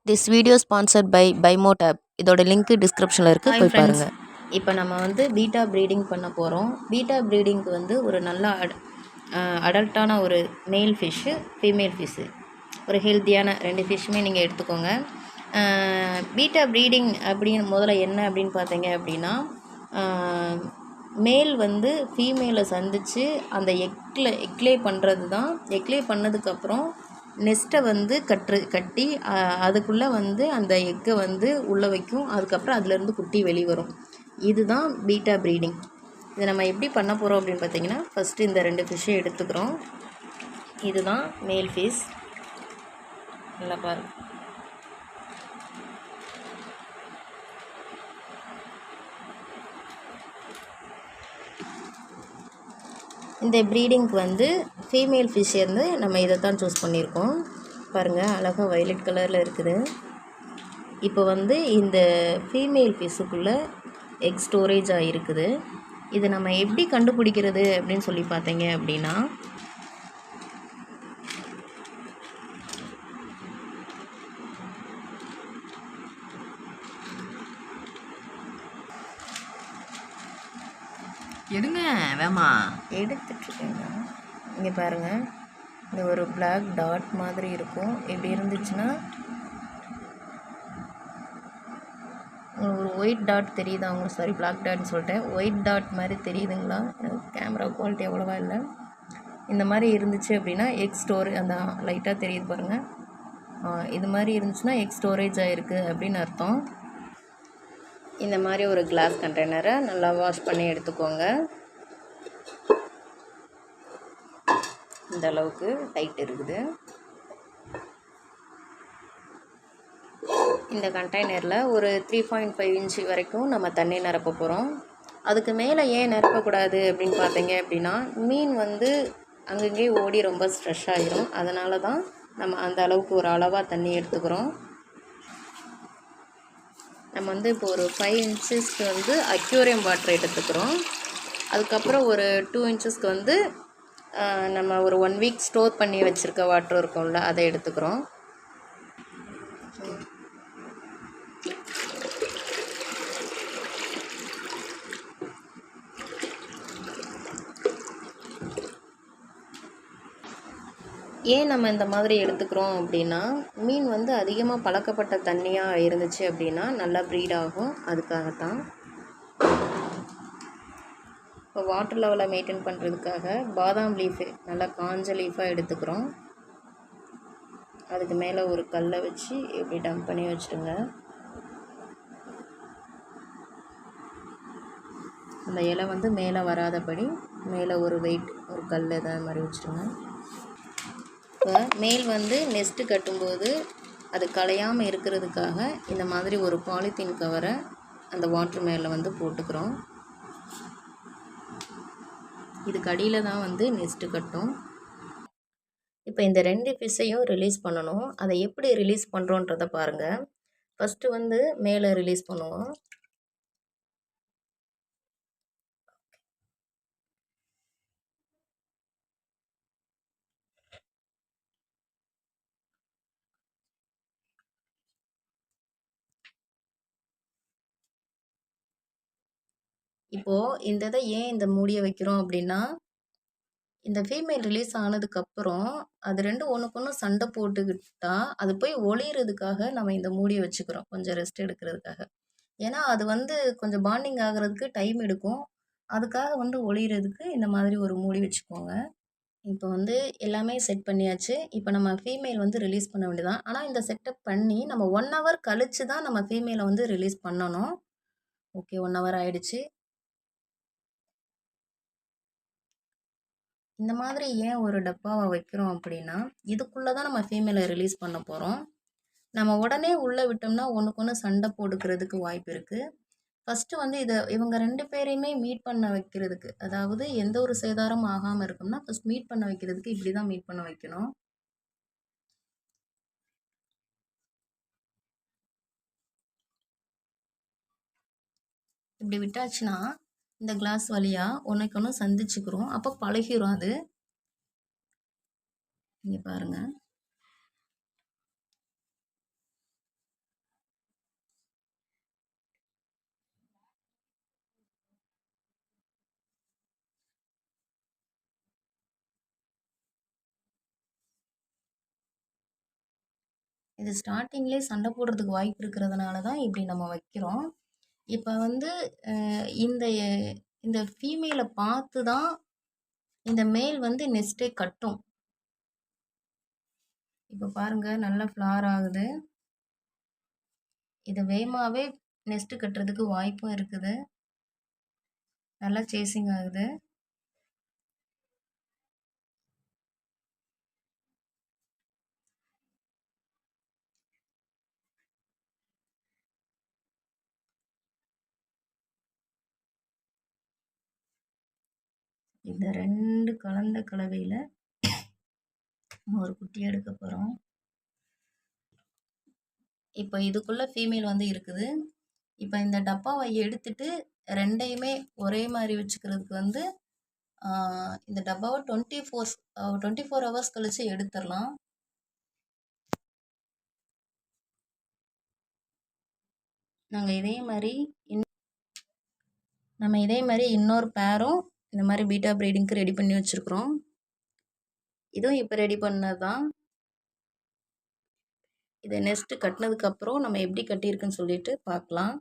This video sponsored by பைமோட் app. இதோட link டிஸ்கிரிப்ஷனில் இருக்குது, போய் ஃப்ரெண்ட்ஸ், பாருங்கள். இப்போ நம்ம வந்து பீட்டா ப்ரீடிங் பண்ண போகிறோம். பீட்டா ப்ரீடிங்க்கு வந்து ஒரு நல்ல அடல்ட்டான ஒரு மேல் ஃபிஷ்ஷு, ஃபீமேல் ஃபிஷ்ஷு, ஒரு ஹெல்த்தியான 2 ஃபிஷ்ஷுமே நீங்கள் எடுத்துக்கோங்க. பீட்டா ப்ரீடிங் அப்படின்னு முதல்ல என்ன அப்படின்னு பார்த்தீங்க அப்படின்னா, மேல் வந்து ஃபீமேலை சந்தித்து அந்த எக்லே பண்ணுறது தான். எக்லே பண்ணதுக்கப்புறம் நெஸ்ட்டை வந்து கட்டி அதுக்குள்ளே வந்து அந்த எக்கை வந்து உள்ளே வைக்கும். அதுக்கப்புறம் அதுலேருந்து குட்டி வெளிவரும். இதுதான் பீட்டா ப்ரீடிங். இதை நம்ம எப்படி பண்ண போகிறோம் அப்படின்னு பார்த்தீங்கன்னா, ஃபஸ்ட்டு இந்த 2 ஃபிஷ்ஷை எடுத்துக்கிறோம். இதுதான் மேல் ஃபிஷ். நல்லா பாருங்க. இந்த ப்ரீடிங்க்கு வந்து ஃபீமேல் ஃபிஷ் இருந்து நம்ம இதை தான் சூஸ் பண்ணியிருக்கோம். பாருங்கள், அழகாக வயலட் கலரில் இருக்குது. இப்போ வந்து இந்த ஃபீமேல் ஃபிஷ்ஷுக்குள்ளே எக் ஸ்டோரேஜ் ஆகிருக்குது. இதை நம்ம எப்படி கண்டுபிடிக்கிறது அப்படின்னு சொல்லி பார்த்தீங்க அப்படின்னா, எடுங்க வேமா எடுத்துட்ருக்கேங்க. இங்கே பாருங்கள், இந்த ஒரு பிளாக் டாட் மாதிரி இருக்கும். இப்படி இருந்துச்சுன்னா உங்களுக்கு ஒரு ஒயிட் டாட் தெரியுதா? உங்களுக்கு சாரி, பிளாக் டாட்னு சொல்லிட்டேன். ஒயிட் டாட் மாதிரி தெரியுதுங்களா? கேமரா குவாலிட்டி அவ்வளோவா இல்லை. இந்த மாதிரி இருந்துச்சு அப்படின்னா எக் அந்த லைட்டாக தெரியுது பாருங்கள். இது மாதிரி இருந்துச்சுன்னா எக் ஸ்டோரேஜ் ஆகிருக்கு அப்படின்னு அர்த்தம். இந்த மாதிரி ஒரு கிளாஸ் கண்டெய்னரை நல்லா வாஷ் பண்ணி எடுத்துக்கோங்க. இந்த அளவுக்கு டைட் இருக்குது. இந்த கண்டெய்னரில் ஒரு 3.5 இன்ச்சு வரைக்கும் நம்ம தண்ணி நிரப்ப போகிறோம். அதுக்கு மேலே ஏன் நிரப்பக்கூடாது அப்படின்னு பார்த்தீங்க அப்படின்னா, மீன் வந்து அங்கங்கே ஓடி ரொம்ப ஸ்ட்ரெஸ் ஆகிரும். அதனால தான் நம்ம அந்த அளவுக்கு ஒரு அளவாக தண்ணி எடுத்துக்கிறோம். நம்ம வந்து இப்போ ஒரு 5 இன்ச்சஸ்க்கு வந்து அக்யூரியம் வாட்டர் எடுத்துக்கிறோம். அதுக்கப்புறம் ஒரு 2 இன்ச்சஸ்க்கு வந்து நம்ம ஒரு 1 வீக் ஸ்டோர் பண்ணி வச்சுருக்க வாட்டர் இருக்கும்ல, அதை எடுத்துக்கிறோம். ஏன் நம்ம இந்த மாதிரி எடுத்துக்கிறோம் அப்படின்னா, மீன் வந்து அதிகமாக பழக்கப்பட்ட தண்ணியாக இருந்துச்சு அப்படின்னா நல்லா ப்ரீட் ஆகும். அதுக்காகத்தான். இப்போ வாட்டர் லெவலை மெயின்டைன் பண்ணுறதுக்காக பாதாம் லீஃபு நல்லா காஞ்ச லீஃபாக எடுத்துக்கிறோம். அதுக்கு மேலே ஒரு கல்லை வச்சு இப்படி டம்ப் பண்ணி வச்சுருங்க. அந்த இலை வந்து மேலே வராதபடி மேலே ஒரு வெயிட், ஒரு கல் எதாவது மாதிரி வச்சுருங்க. இப்போ மேல் வந்து நெஸ்ட்டு கட்டும்போது அது கலையாமல் இருக்கிறதுக்காக இந்த மாதிரி ஒரு பாலித்தீன் கவரை அந்த வாட்டர் மேலே வந்து போட்டுக்கிறோம். இதுக்கு அடியில் தான் வந்து நெஸ்ட்டு கட்டும். இப்போ இந்த 2 ஃபிஷ்ஷையும் ரிலீஸ் பண்ணணும். அதை எப்படி ரிலீஸ் பண்ணுறோன்றதை பாருங்கள். ஃபஸ்ட்டு வந்து மேலே ரிலீஸ் பண்ணுவோம். இப்போது இந்த இதை ஏன் இந்த மூடியை வைக்கிறோம் அப்படின்னா, இந்த ஃபீமேல் ரிலீஸ் ஆனதுக்கப்புறம் அது 2 ஒன்றுக்கு ஒன்று சண்டை போட்டுக்கிட்டா அது போய் ஒளியிறதுக்காக நம்ம இந்த மூடியை வச்சுக்கிறோம், கொஞ்சம் ரெஸ்ட் எடுக்கிறதுக்காக. ஏன்னா அது வந்து கொஞ்சம் பாண்டிங் ஆகிறதுக்கு டைம் எடுக்கும். அதுக்காக வந்து ஒளியிறதுக்கு இந்த மாதிரி ஒரு மூடி வச்சுக்கோங்க. இப்போ வந்து எல்லாமே செட் பண்ணியாச்சு. இப்போ நம்ம ஃபீமேல் வந்து ரிலீஸ் பண்ண வேண்டியதான். ஆனால் இந்த செட்டப் பண்ணி நம்ம 1 ஹவர் கழித்து தான் நம்ம ஃபீமேலை வந்து ரிலீஸ் பண்ணணும். ஓகே, 1 ஹவர் ஆயிடுச்சு. இந்த மாதிரி ஏன் ஒரு டப்பாவை வைக்கிறோம் அப்படின்னா, இதுக்குள்ளே தான் நம்ம ஃபீமேலை ரிலீஸ் பண்ண போகிறோம். நம்ம உடனே உள்ளே விட்டோம்னா ஒன்றுக்கு ஒன்று சண்டை போட்டுக்கிறதுக்கு வாய்ப்பு இருக்குது. ஃபஸ்ட்டு வந்து இவங்க 2 பேரையுமே மீட் பண்ண வைக்கிறதுக்கு, அதாவது எந்த ஒரு சேதாரமும் ஆகாமல் இருக்கும்னா ஃபஸ்ட் மீட் பண்ண வைக்கிறதுக்கு இப்படி தான் மீட் பண்ண வைக்கணும். இப்படி விட்டாச்சுன்னா இந்த கிளாஸ் வழியாக ஒன்றுக்கு ஒன்று சந்திச்சுக்கிறோம். அப்போ பழகிரும் அது. இங்கே பாருங்கள். இது ஸ்டார்ட்டிங்லேயே சண்டை போடுறதுக்கு வாய்ப்பு இருக்கிறதுனால தான் இப்படி நம்ம வைக்கிறோம். இப்போ வந்து இந்த இந்த ஃபீமேலை பார்த்து தான் இந்த மேல் வந்து நெஸ்ட்டே கட்டும். இப்போ பாருங்க நல்லா ஃப்ளார் ஆகுது. இது வேகமாகவே நெஸ்ட்டு கட்டுறதுக்கு வாய்ப்பும் இருக்குது. நல்லா சேசிங் ஆகுது. இந்த 2 கலந்த கலவையில் நம்ம ஒரு குட்டி எடுக்க போகிறோம். இப்போ இதுக்குள்ளே ஃபீமேல் வந்து இருக்குது. இப்போ இந்த டப்பாவை எடுத்துட்டு 2யுமே ஒரே மாதிரி வச்சுக்கிறதுக்கு வந்து இந்த டப்பாவை 24 ஹவர்ஸ் கழிச்சு எடுத்துடலாம். நாங்கள் இதே மாதிரி இன்னொரு பேரும் இந்த மாதிரி பீட்டா ப்ரீடிங்க்கு ரெடி பண்ணி வச்சுருக்குறோம். இதுவும் இப்போ ரெடி பண்ணது தான். இதை நெஸ்ட்டு கட்டினதுக்கப்புறம் நம்ம எப்படி கட்டியிருக்குன்னு சொல்லிட்டு பார்க்கலாம்.